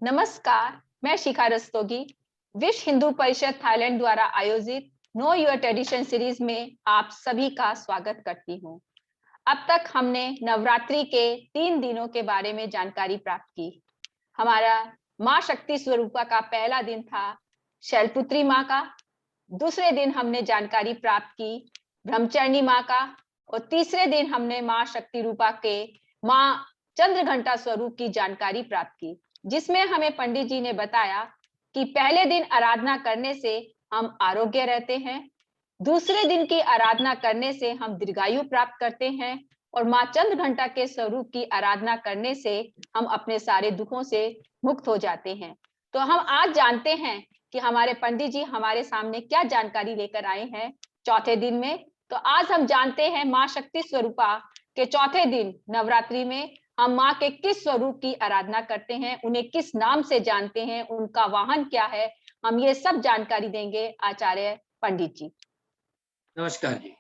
नमस्कार, मैं शिखा रस्तोगी। विश्व हिंदू परिषद थाईलैंड द्वारा आयोजित नो योर ट्रेडिशन सीरीज में आप सभी का स्वागत करती हूँ। अब तक हमने नवरात्रि के 3 दिनों के बारे में जानकारी प्राप्त की। हमारा माँ शक्ति स्वरूपा का पहला दिन था शैलपुत्री माँ का, दूसरे दिन हमने जानकारी प्राप्त की ब्रह्मचारिणी माँ का और तीसरे दिन हमने माँ शक्ति रूपा के माँ चंद्रघंटा स्वरूप की जानकारी प्राप्त की, जिसमें हमें पंडित जी ने बताया कि पहले दिन आराधना करने से हम आरोग्य रहते हैं, दूसरे दिन की आराधना करने से हम दीर्घायु प्राप्त करते हैं और माँ चंद्रघंटा के स्वरूप की आराधना करने से हम अपने सारे दुखों से मुक्त हो जाते हैं। तो हम आज जानते हैं कि हमारे पंडित जी हमारे सामने क्या जानकारी लेकर आए हैं चौथे दिन में। तो आज हम जानते हैं माँ शक्ति स्वरूपा के चौथे दिन नवरात्रि में हम माँ के किस स्वरूप की आराधना करते हैं, उन्हें किस नाम से जानते हैं, उनका वाहन क्या है, हम ये सब जानकारी देंगे आचार्य पंडित जी। नमस्कार जी।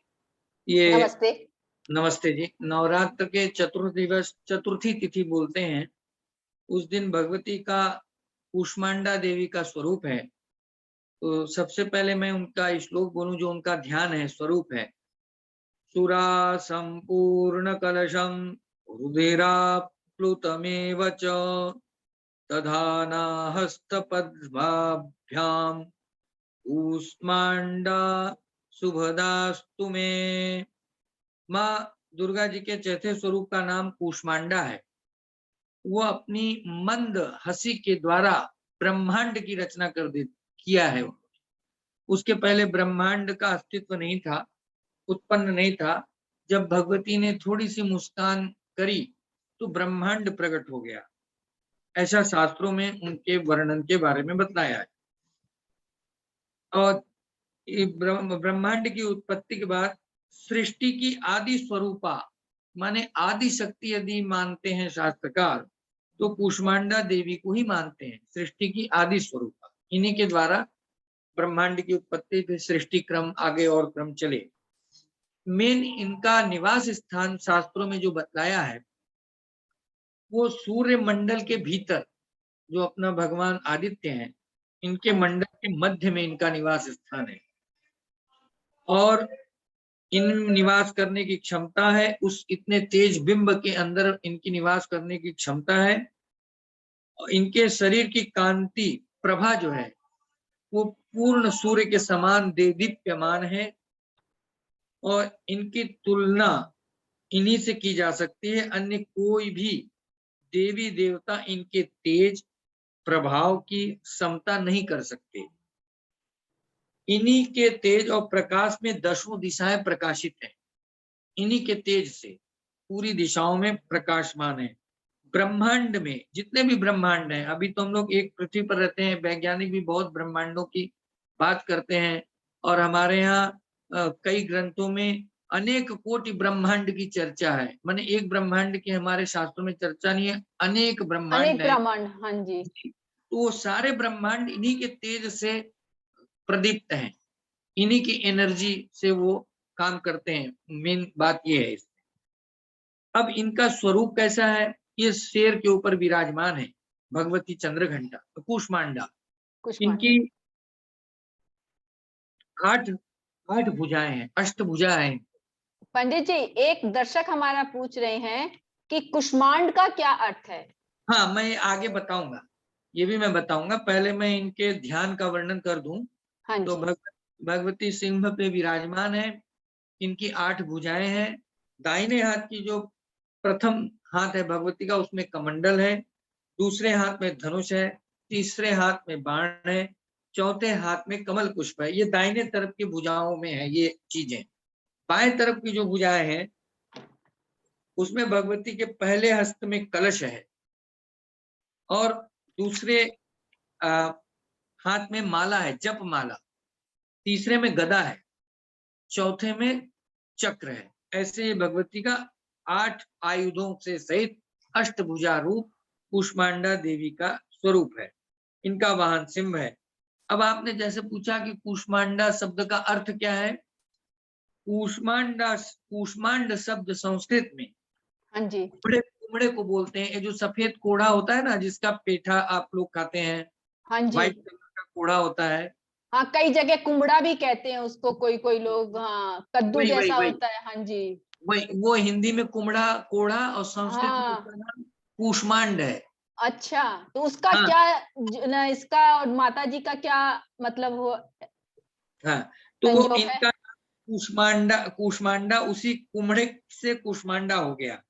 ये नमस्ते। नमस्ते जी। नवरात्र के चतुर्थी तिथि बोलते हैं। उस दिन भगवती का कूष्मांडा देवी का स्वरूप है। तो सबसे पहले मैं उनका श्लोक बोलूं जो उनका ध्यान है, स्वरूप है। सुरा संपूर्ण कलशम रुधिराप्लुतमेव च तधाना हस्तपद्माभ्याम कूष्मांडा शुभदास्तु में। माँ दुर्गा जी के चौथे स्वरूप का नाम कूष्मांडा है। वो अपनी मंद हंसी के द्वारा ब्रह्मांड की रचना किया है। उसके पहले ब्रह्मांड का अस्तित्व नहीं था, उत्पन्न नहीं था। जब भगवती ने थोड़ी सी मुस्कान करी तो ब्रह्मांड प्रकट हो गया। ऐसा शास्त्रों में उनके वर्णन के बारे में बताया है। और ब्रह्मांड की उत्पत्ति के बाद सृष्टि की आदि स्वरूपा माने आदि शक्ति यदि मानते हैं शास्त्रकार, तो कूष्मांडा देवी को ही मानते हैं सृष्टि की आदि स्वरूपा। इन्हीं के द्वारा ब्रह्मांड की उत्पत्ति, फिर सृष्टि क्रम आगे और क्रम चले। मेन इनका निवास स्थान शास्त्रों में जो बतलाया है वो सूर्य मंडल के भीतर, जो अपना भगवान आदित्य हैं, इनके मंडल के मध्य में इनका निवास स्थान है और इन निवास करने की क्षमता है। उस इतने तेज बिंब के अंदर इनकी निवास करने की क्षमता है। इनके शरीर की कांति प्रभा जो है वो पूर्ण सूर्य के समान देदीप्यमान है और इनकी तुलना इन्हीं से की जा सकती है। अन्य कोई भी देवी देवता इनके तेज प्रभाव की समता नहीं कर सकते। इन्हीं के तेज और प्रकाश में दसों दिशाएं प्रकाशित हैं। इन्हीं के तेज से पूरी दिशाओं में प्रकाशमान है। ब्रह्मांड में जितने भी ब्रह्मांड हैं, अभी तो हम लोग एक पृथ्वी पर रहते हैं, वैज्ञानिक भी बहुत ब्रह्मांडों की बात करते हैं और हमारे यहाँ कई ग्रंथों में अनेक कोटि ब्रह्मांड की चर्चा है। माने एक ब्रह्मांड की हमारे शास्त्रों में चर्चा नहीं है, अनेक ब्रह्मांड है। हाँ जी। तो वो सारे ब्रह्मांड इन्हीं के तेज से प्रदीप्त हैं, इन्हीं की एनर्जी से वो काम करते हैं। मेन बात ये है। अब इनका स्वरूप कैसा है? ये शेर के ऊपर विराजमान है, भगवती चंद्रघंटा कूष्मांडा। इनकी 8 भुजाएं हैं, अष्टभुजा है। पंडित जी, एक दर्शक हमारा पूछ रहे हैं कि कुष्मांड का क्या अर्थ है? हाँ, मैं आगे बताऊंगा, ये भी मैं बताऊंगा। पहले मैं इनके ध्यान का वर्णन कर दूं। हाँ तो जी। भगवती सिंह पे विराजमान है। इनकी 8 भुजाएं हैं। दाहिने हाथ की जो प्रथम हाथ है भगवती का, उसमें कमंडल है, दूसरे हाथ में धनुष है, तीसरे हाथ में बाण है, चौथे हाथ में कमल पुष्प है। ये दाहिने तरफ की भुजाओं में है ये चीजें। बाएं तरफ की जो भुजाएं हैं उसमें भगवती के पहले हस्त में कलश है और दूसरे हाथ में माला है, जप माला, तीसरे में गदा है, चौथे में चक्र है। ऐसे भगवती का 8 आयुधों से सहित अष्टभुजा रूप कूष्मांडा देवी का स्वरूप है। इनका वाहन सिंह है। अब आपने जैसे पूछा कि कूष्मांडा शब्द का अर्थ क्या है? कूष्मांड शब्द संस्कृत में हाँ जी। कुमड़े को बोलते हैं। ये जो सफेद कोढ़ा होता है ना, जिसका पेठा आप लोग खाते हैं, हाँ जी। व्हाइट कलर का कोढ़ा होता है। हाँ, कई जगह कुम्बड़ा भी कहते हैं उसको, कोई कोई लोग। हाँ, कद्दू वही वही जैसा वही होता है। हाँ जी। वही वो हिंदी में कुमड़ा, कोढ़ा, और संस्कृत में उसका हाँ। नाम कूष्मांड है। अच्छा, तो उसका हाँ क्या इसका और माता जी का क्या मतलब हो हाँ, तो वो संजोग है? इनका कूष्मांडा, कूष्मांडा उसी कुम्हड़े से कूष्मांडा हो गया।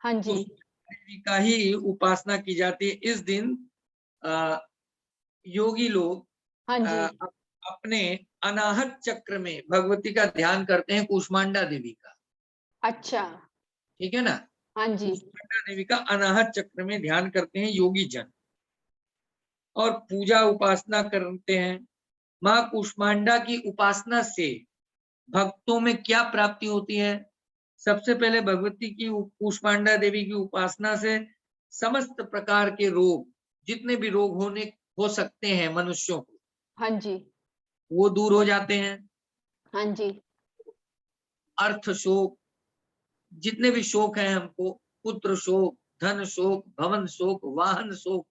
हाँ तो जी। जी का ही उपासना की जाती है इस दिन। अ, योगी लोग हाँ अ, जी। अपने अनाहत चक्र में भगवती का ध्यान करते हैं, कूष्मांडा देवी का। अच्छा। ठीक है ना? हाँ जी। कूष्मांडा देवी का अनाहत चक्र में ध्यान करते हैं योगी जन, और पूजा उपासना करते हैं। माँ कूष्मांडा की उपासना से भक्तों में क्या प्राप्ति होती है? सबसे पहले भगवती की कूष्मांडा देवी की उपासना से समस्त प्रकार के रोग, जितने भी रोग हो सकते हैं मनुष्यों को, हाँ जी। वो दूर हो जाते हैं। हाँ जी। अर्थ शोक, जितने भी शोक हैं हमको, पुत्र शोक, धन शोक, भवन शोक, वाहन शोक,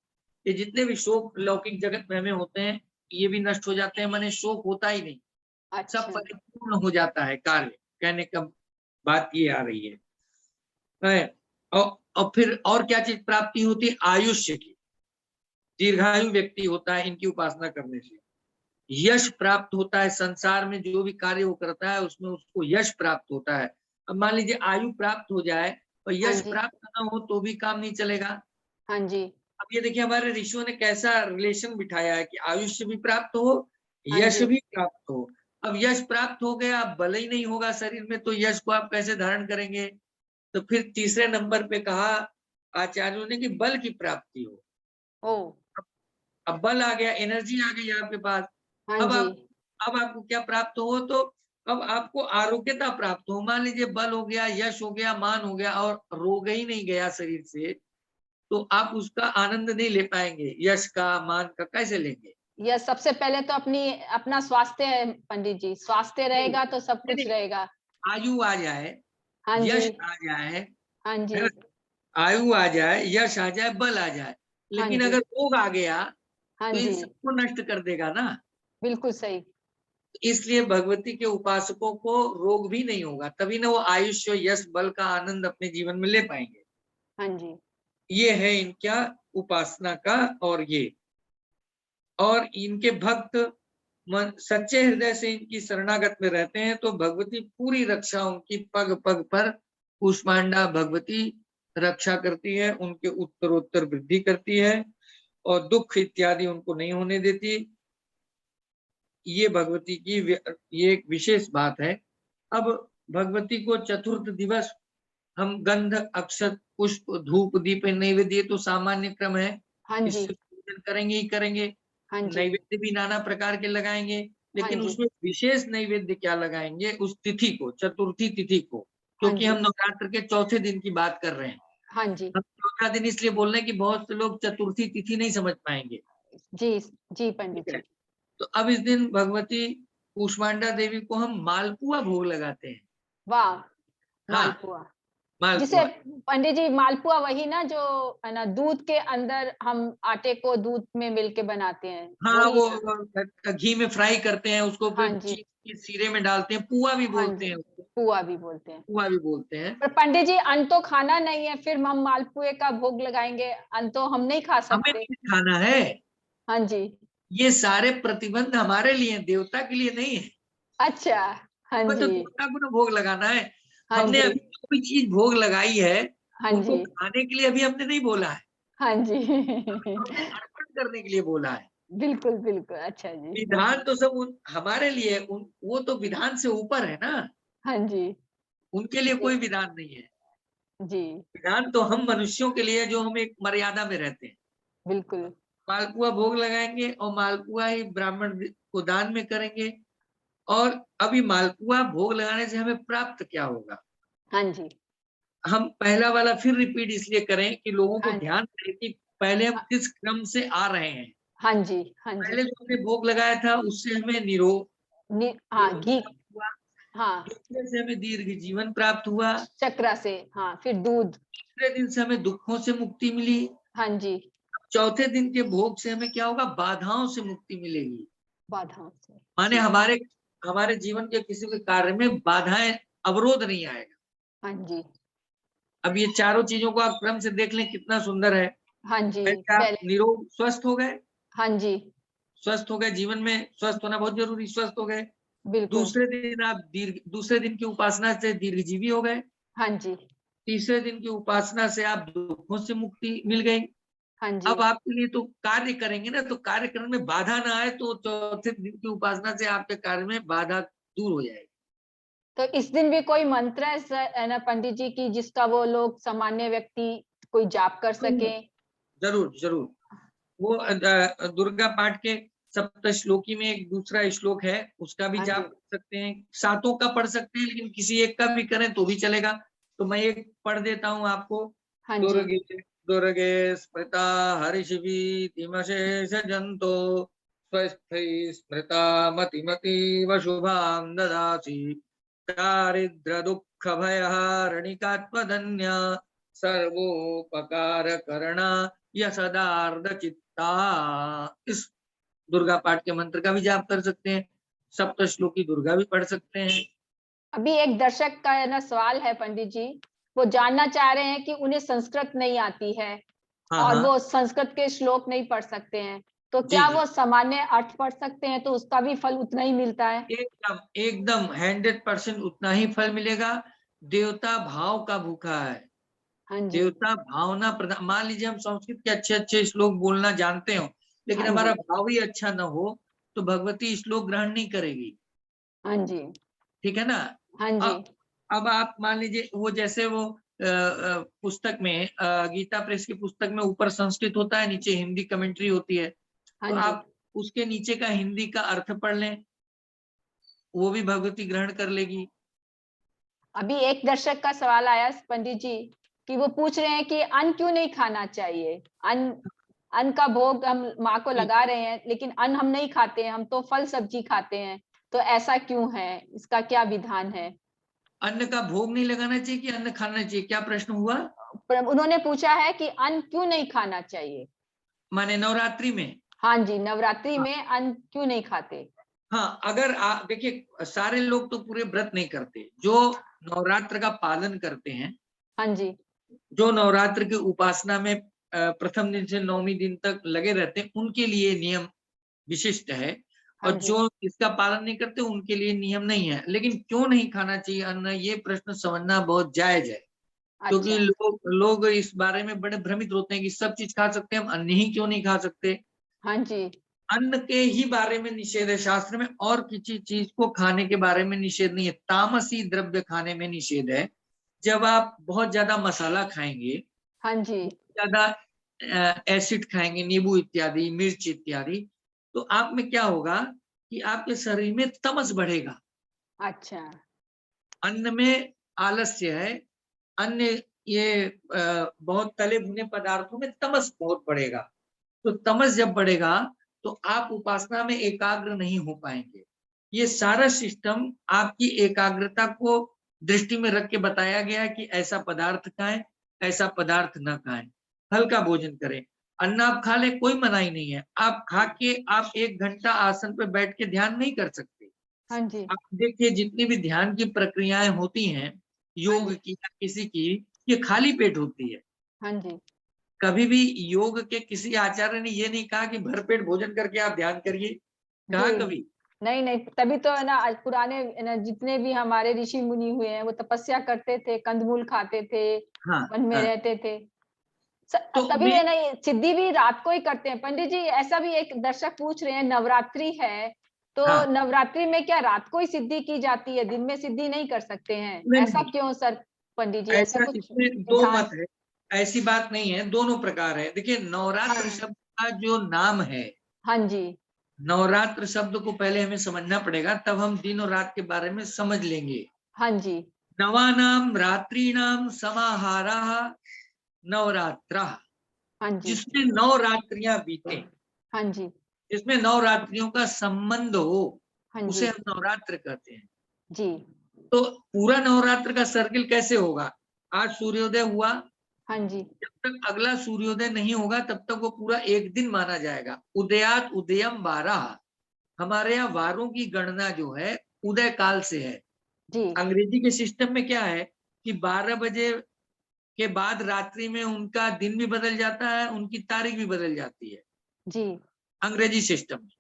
ये जितने भी शोक लौकिक जगत में हमें होते हैं, ये भी नष्ट हो जाते हैं। माने शोक होता ही नहीं, सब अच्छा। परिपूर्ण हो जाता है कार्य। कहने का बात ये आ रही है। और फिर और क्या चीज प्राप्ति होती है? आयुष्य की, दीर्घायु व्यक्ति होता है इनकी उपासना करने से। यश प्राप्त होता है, संसार में जो भी कार्य वो करता है उसमें उसको यश प्राप्त होता है। अब मान लीजिए आयु प्राप्त हो जाए और हाँ यश जी। प्राप्त ना हो तो भी काम नहीं चलेगा। हाँ जी। अब ये देखिए हमारे ऋषियों ने कैसा रिलेशन बिठाया है कि आयुष्य भी प्राप्त हो, हाँ यश जी। भी प्राप्त हो। अब यश प्राप्त हो गया, अब बल ही नहीं होगा शरीर में, तो यश को आप कैसे धारण करेंगे? तो फिर तीसरे नंबर पे कहा आचार्यों ने कि बल की प्राप्ति हो। ओ। अब बल आ गया, एनर्जी आ गई आपके पास। हाँ अब जी। आप अब आपको क्या प्राप्त हो? तो अब आपको आरोग्यता प्राप्त हो। मान लीजिए बल हो गया, यश हो गया, मान हो गया, और रोग ही नहीं गया शरीर से, तो आप उसका आनंद नहीं ले पाएंगे। यश का, मान का कैसे लेंगे? यह सबसे पहले तो अपना स्वास्थ्य है पंडित जी, स्वास्थ्य नहीं रहेगा तो सब नहीं कुछ नहीं, रहेगा। आयु आ जाए, हाँ जी। यश आ जाए, हाँ जी। है ना? आयु आ जाए, यश आ जाए, बल आ जाए, हाँ लेकिन जी। अगर रोग आ गया हाँ तो इन जी। सबको नष्ट कर देगा ना। बिल्कुल सही। इसलिए भगवती के उपासकों को रोग भी नहीं होगा, तभी ना वो आयुष्य, यश, बल का आनंद अपने जीवन में ले पाएंगे। हाँ जी। ये है इनका उपासना का। और इनके भक्त सच्चे हृदय से इनकी शरणागत में रहते हैं तो भगवती पूरी रक्षा उनकी पग पग पर, कूष्मांडा भगवती रक्षा करती है, उनके उत्तरोत्तर वृद्धि करती है, और दुख इत्यादि उनको नहीं होने देती। ये भगवती की ये एक विशेष बात है। अब भगवती को चतुर्थ दिवस हम गंध, अक्षत, पुष्प, धूप, दीप, नैवेद्य तो सामान्य क्रम है, हाँ जी। इससे पूजन करेंगे ही करेंगे। हाँ जी। नैवेद्य भी नाना प्रकार के लगाएंगे, हाँ लेकिन जी। उसमें विशेष नैवेद्य क्या लगाएंगे? उस तिथि को, चतुर्थी तिथि को, हाँ क्योंकि हम जी। नवरात्र के चौथे दिन की बात कर रहे हैं। हाँ जी। हम चौथा दिन इसलिए बोल रहे हैं कि बहुत से लोग चतुर्थी तिथि नहीं समझ पाएंगे। जी। जी ठीक पंडित है, जी। तो अब इस दिन भगवती कूष्मांडा देवी को हम मालपुआ भोग लगाते हैं। वाह। हाँ, मालपुआ। जिसे मालपुआ। पंडित जी, मालपुआ वही ना जो है ना, दूध के अंदर हम आटे को दूध में मिल के बनाते हैं, हाँ, वही वो ना? घी में फ्राई करते हैं उसको, हाँ फिर जी। चीनी के सीरे में डालते हैं, पुआ भी हाँ बोलते जी। हैं उसको, पुआ भी बोलते हैं। पुआ भी बोलते हैं। पर पंडित जी, अन्न तो खाना नहीं है, फिर हम मालपुए का भोग लगाएंगे, अन्न तो हम नहीं खा हमें सकते। नहीं खाना है, हाँ जी। ये सारे प्रतिबंध हमारे लिए हैं, देवता के लिए नहीं है। अच्छा। हाँ हमें तो जी। देवता को ना भोग लगाना है। हाँ हमने जी। अभी जो भी चीज भोग लगाई है, हाँ उनको जी। खाने के लिए अभी हमने नहीं बोला है, हाँ जी। तो हमने अर्पण करने के लिए बोला है। बिल्कुल, बिल्कुल। अच्छा जी। विधान तो सब हमारे लिए है, वो तो विधान से ऊपर है ना, हाँ जी। उनके लिए जी। कोई विधान नहीं है। जी। विधान तो हम मनुष्यों के लिए है, जो हम एक मर्यादा में रहते हैं। बिल्कुल। मालपुआ भोग लगाएंगे और मालपुआ ही ब्राह्मण को दान में करेंगे। और अभी मालपुआ भोग लगाने से हमें प्राप्त क्या होगा? हाँ जी। हम पहला वाला फिर रिपीट इसलिए करें कि लोगों को हाँ ध्यान रहे कि पहले हम हाँ किस क्रम से आ रहे हैं। हाँ जी। हाँ जी। पहले जो हमने भोग लगाया था उससे हमें हाँ, निरोग घी। प्राप्त हुआ, हाँ, दूसरे से हमें दीर्घ जीवन प्राप्त हुआ, चक्रा से, हाँ, फिर दूध, तीसरे दिन से हमें दुखों से मुक्ति मिली, हाँ जी, चौथे दिन के भोग से हमें क्या होगा, बाधाओं से मुक्ति मिलेगी। बाधाओं से, माने जी, हमारे हमारे जीवन के किसी भी कार्य में बाधाएं, अवरोध नहीं आएगा। हाँ जी, अब ये चारों चीजों को आप क्रम से देख लें, कितना सुंदर है। हाँ जी, पहले आप पहले, निरोग स्वस्थ हो गए, हाँ जी, स्वस्थ हो गए, जीवन में स्वस्थ होना बहुत जरूरी, स्वस्थ हो गए। बिल्कुल, दूसरे दिन की उपासना से दीर्घजीवी हो गए। हाँ जी, तीसरे दिन की उपासना से आप दुखों से मुक्ति मिल गई। हाँ जी। अब आपके लिए तो कार्य करेंगे ना, तो कार्य करने में बाधा ना आए, तो चौथे दिन की उपासना से आपके कार्य में बाधा दूर हो जाएगी। तो इस दिन भी कोई मंत्र है ना पंडित जी की जिसका वो लोग सामान्य व्यक्ति कोई जाप कर सके? जरूर जरूर। वो दुर्गा पाठ के सप्त श्लोकी में एक दूसरा श्लोक है, उसका भी हाँ जी, जाप कर सकते हैं, सातों का पढ़ सकते हैं, लेकिन किसी एक का भी करें तो भी चलेगा। तो मैं एक पढ़ देता हूँ आपको। हाँ जी, दुर्गे दुर्गे स्मृता हर्षिभि तिमशेष जंतो स्वस्थै स्मृता मतिमतीव शुभां ददासि दारिद्र दुःख भयहारणिकात्मधन्य सर्वोपकार करणा यशदार्ध चित्ता। इस दुर्गा पाठ के मंत्र का भी जाप कर सकते हैं, सप्त श्लोकी दुर्गा भी पढ़ सकते हैं। अभी एक दर्शक का है ना सवाल है पंडित जी, वो जानना चाह रहे हैं कि उन्हें संस्कृत नहीं आती है हाँ और हाँ, वो संस्कृत के श्लोक नहीं पढ़ सकते हैं, तो जी क्या जी, वो सामान्य अर्थ पढ़ सकते हैं तो उसका भी फल उतना ही मिलता है? एकदम एकदम 100% उतना ही फल मिलेगा। देवता भाव का भूखा है, हाँ जी, देवता भावना प्रधान। मान लीजिए हम संस्कृत के अच्छे अच्छे श्लोक बोलना जानते हो, लेकिन हाँ हमारा जी, भाव ही अच्छा न हो, तो भगवती श्लोक ग्रहण नहीं करेगी। हाँ जी, ठीक है ना। हाँ जी, अब अब आप मान लीजिए, वो जैसे वो पुस्तक में गीता प्रेस की पुस्तक में ऊपर संस्कृत होता है, नीचे हिंदी कमेंट्री होती है, हाँ तो जी। आप उसके नीचे का हिंदी का अर्थ पढ़ लें, वो भी भगवती ग्रहण कर लेगी। अभी एक दर्शक का सवाल आया पंडित जी कि वो पूछ रहे हैं कि अन्न क्यों नहीं खाना चाहिए? अन्न अन्न का भोग हम माँ को जी, लगा रहे हैं, लेकिन अन्न हम नहीं खाते हैं, हम तो फल सब्जी खाते हैं। तो ऐसा क्यों है? इसका क्या विधान है? अन्न का भोग नहीं लगाना चाहिए कि अन्न खाना चाहिए, क्या प्रश्न हुआ? पर उन्होंने पूछा है कि अन्न क्यों नहीं खाना चाहिए? माने नवरात्रि में? हाँ जी, नवरात्रि हाँ में अन्न क्यों नहीं खाते? हाँ, अगर देखिए, सारे लोग तो पूरे व्रत नहीं करते, जो नवरात्र का पालन करते हैं, हाँ जी, जो नवरात्र की उपासना में प्रथम दिन से नौवीं दिन तक लगे रहते हैं, उनके लिए नियम विशिष्ट है। हाँ और जी, जो इसका पालन नहीं करते उनके लिए नियम नहीं है। लेकिन क्यों नहीं खाना चाहिए अन्न, ये प्रश्न समझना बहुत जायज है। क्योंकि अच्छा, लोग इस बारे में बड़े भ्रमित होते हैं कि सब चीज खा सकते हैं, हम अन्न ही क्यों नहीं खा सकते। हाँ जी, अन्न के ही बारे में निषेध है शास्त्र में, और किसी चीज को खाने के बारे में निषेध नहीं है। तामसी द्रव्य खाने में निषेध है। जब आप बहुत ज्यादा मसाला खाएंगे, हाँ जी, ज्यादा एसिड खाएंगे, नींबू इत्यादि, मिर्च इत्यादि, तो आप में क्या होगा कि आपके शरीर में तमस बढ़ेगा। अच्छा, अन्न में आलस्य है, अन्य ये बहुत तले भुने पदार्थों में तमस बहुत बढ़ेगा। तो तमस जब बढ़ेगा, तो आप उपासना में एकाग्र नहीं हो पाएंगे। ये सारा सिस्टम आपकी एकाग्रता को दृष्टि में रख के बताया गया है कि ऐसा पदार्थ खाएं, ऐसा पदार्थ न खाएं, हल्का भोजन करें। अन्न आप खा लें, कोई मनाही नहीं है, आप खा के आप 1 घंटा आसन पर बैठ के ध्यान नहीं कर सकते। हाँ जी, आप देखिए, जितनी भी ध्यान की प्रक्रियाएं होती हैं, हाँ योग जी, की या किसी की, ये खाली पेट होती है। हाँ जी, कभी भी योग के किसी आचार्य ने ये नहीं कहा कि भरपेट भोजन करके आप ध्यान करिए, कहा जी। कभी? नहीं, नहीं, तभी तो है ना आज पुराने है ना जितने भी हमारे ऋषि मुनि हुए हैं, वो तपस्या करते थे, कंदमूल खाते थे, हाँ वन में हाँ। रहते थे। स तो तभी मैं है ना ये सिद्धि भी रात को ही करते हैं। पंडित जी ऐसा भी एक दर्शक पूछ रहे हैं नवरात्रि है, तो हाँ, नवरात्रि में क्या रात को ही सिद्धि की जाती है, दिन में सिद्धि नहीं कर सकते हैं? नहीं ऐसा नहीं, क्यों सर पंडित जी ऐसा ऐसा कुछ इसमें दो विधान? मत है, ऐसी बात नहीं है, दोनों प्रकार है। देखिए, नवरात्र हाँ, शब्द का जो नाम है, हाँ जी, नवरात्र शब्द को पहले हमें समझना पड़ेगा, तब हम दिन और रात के बारे में समझ लेंगे। हाँ जी, नवानाम रात्रीनाम समाहारः नवरात्रः। हाँ जी, जिसमें 9 रात्रियां बीते, हाँ जी, जिसमें 9 रात्रियों का संबंध हो, हाँ उसे जी, हम नवरात्र कहते हैं। जी, तो पूरा नवरात्र का सर्किल कैसे होगा? आज सूर्योदय हुआ, हाँ जी, जब तक अगला सूर्योदय नहीं होगा तब तक वो पूरा एक दिन माना जाएगा। उदयात उदयम 12, हमारे यहाँ वारों की गणना जो है उदय काल से है। जी, अंग्रेजी के सिस्टम में क्या है कि 12 बजे के बाद रात्रि में उनका दिन भी बदल जाता है, उनकी तारीख भी बदल जाती है, जी, अंग्रेजी सिस्टम में।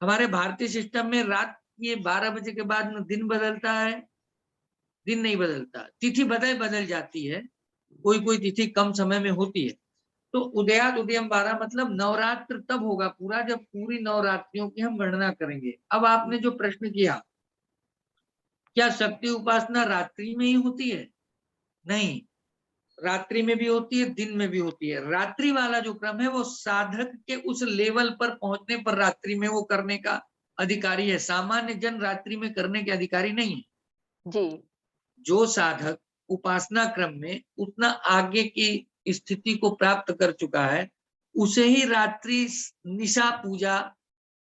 हमारे भारतीय सिस्टम में रात के 12 बजे के बाद न दिन बदलता है, दिन नहीं बदलता, तिथि बदल बदल जाती है, कोई-कोई तिथि कम समय में होती है। तो उदयात उदयम 12 मतलब नवरात्र तब होगा पूरा जब पूरी नवरात्रियों की हम गणना करेंगे। अब आपने जो प्रश्न किया, क्या शक्ति उपासना रात्रि में ही होती है? नहीं, रात्रि में भी होती है, दिन में भी होती है। रात्रि वाला जो क्रम है वो साधक के उस लेवल पर पहुंचने पर रात्रि में वो करने का अधिकारी है। सामान्य जन रात्रि में करने के अधिकारी नहीं है। जी, जो साधक उपासना क्रम में उतना आगे की स्थिति को प्राप्त कर चुका है, उसे ही रात्रि निशा पूजा,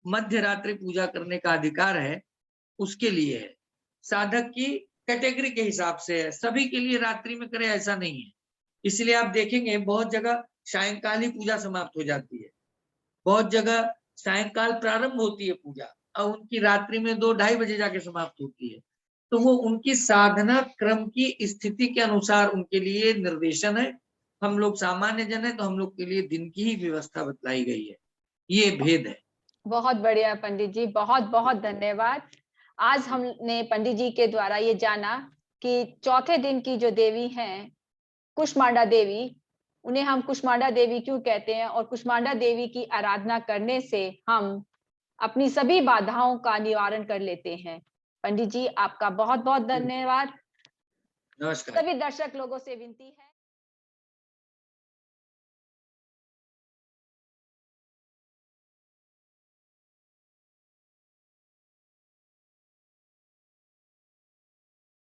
मध्य रात्रि पूजा करने का अधिकार है, उसके लिए है। साधक की कैटेगरी के हिसाब से है, सभी के लिए रात्रि में करे ऐसा नहीं है। इसलिए आप देखेंगे बहुत जगह सायंकाल ही पूजा समाप्त हो जाती है। बहुत जगह सायंकाल प्रारंभ होती है पूजा और उनकी रात्रि में 2 ढाई बजे जाके समाप्त होती है। तो वो उनकी साधना क्रम की स्थिति के अनुसार उनके लिए निर्देशन है। हम लोग सामान्य जन हैं तो हम लोग के लिए दिन की ही व्यवस्था बतलाई गई है। ये भेद है। बहुत बढ़िया पंडित जी, बहुत-बहुत धन्यवाद। आज हमने पंडित जी के द्वारा ये जाना कि चौथे दिन की जो देवी हैं, कुष्मांडा देवी, उन्हें हम कुष्मांडा देवी क्यों कहते हैं और कुष्मांडा देवी की आराधना करने से हम अपनी सभी बाधाओं का निवारण कर लेते हैं। पंडित जी, आपका बहुत-बहुत जी, धन्यवाद। नमस्कार। सभी दर्शक लोगों से विनती है